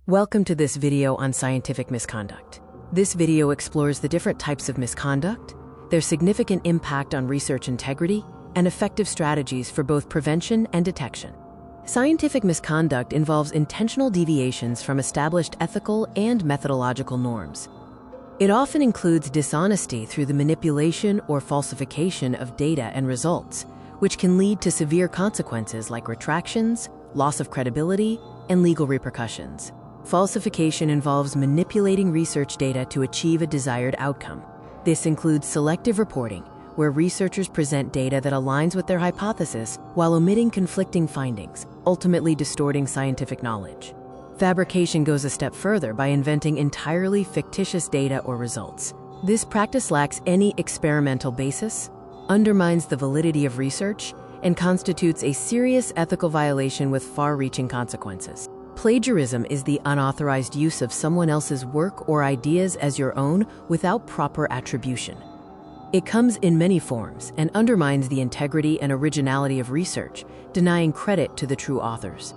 Welcome to this video on scientific misconduct. This video explores the different types of misconduct, their significant impact on research integrity, and effective strategies for both prevention and detection. Scientific misconduct involves intentional deviations from established ethical and methodological norms. It often includes dishonesty through the manipulation or falsification of data and results, which can lead to severe consequences like retractions, loss of credibility, and legal repercussions. Falsification involves manipulating research data to achieve a desired outcome. This includes selective reporting, where researchers present data that aligns with their hypothesis while omitting conflicting findings, ultimately distorting scientific knowledge. Fabrication goes a step further by inventing entirely fictitious data or results. This practice lacks any experimental basis, undermines the validity of research, and constitutes a serious ethical violation with far-reaching consequences. Plagiarism is the unauthorized use of someone else's work or ideas as your own without proper attribution. It comes in many forms and undermines the integrity and originality of research, denying credit to the true authors.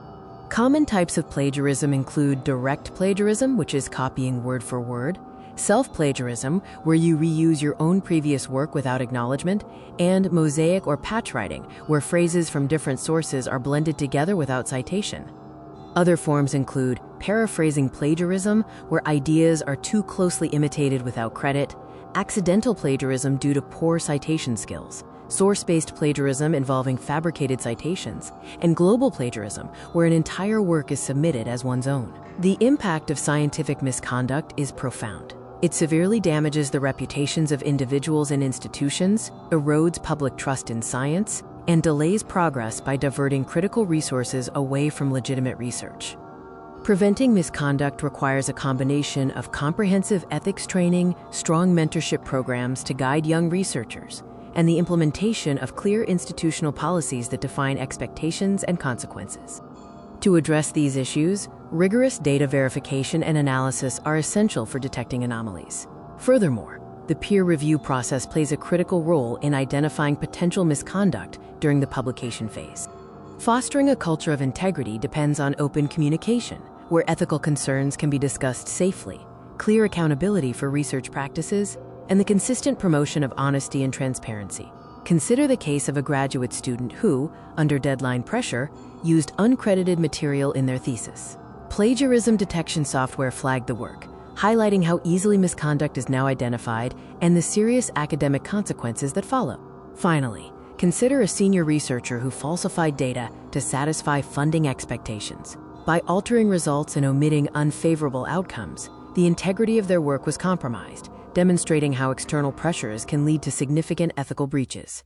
Common types of plagiarism include direct plagiarism, which is copying word for word, self-plagiarism, where you reuse your own previous work without acknowledgement, and mosaic or patch writing, where phrases from different sources are blended together without citation. Other forms include paraphrasing plagiarism, where ideas are too closely imitated without credit, accidental plagiarism due to poor citation skills, source-based plagiarism involving fabricated citations, and global plagiarism, where an entire work is submitted as one's own. The impact of scientific misconduct is profound. It severely damages the reputations of individuals and institutions, erodes public trust in science, and delays progress by diverting critical resources away from legitimate research. Preventing misconduct requires a combination of comprehensive ethics training, strong mentorship programs to guide young researchers, and the implementation of clear institutional policies that define expectations and consequences. To address these issues, rigorous data verification and analysis are essential for detecting anomalies. Furthermore, the peer review process plays a critical role in identifying potential misconduct during the publication phase. Fostering a culture of integrity depends on open communication, where ethical concerns can be discussed safely, clear accountability for research practices, and the consistent promotion of honesty and transparency. Consider the case of a graduate student who, under deadline pressure, used uncredited material in their thesis. Plagiarism detection software flagged the work, highlighting how easily misconduct is now identified and the serious academic consequences that follow. Finally, consider a senior researcher who falsified data to satisfy funding expectations. By altering results and omitting unfavorable outcomes, the integrity of their work was compromised, demonstrating how external pressures can lead to significant ethical breaches.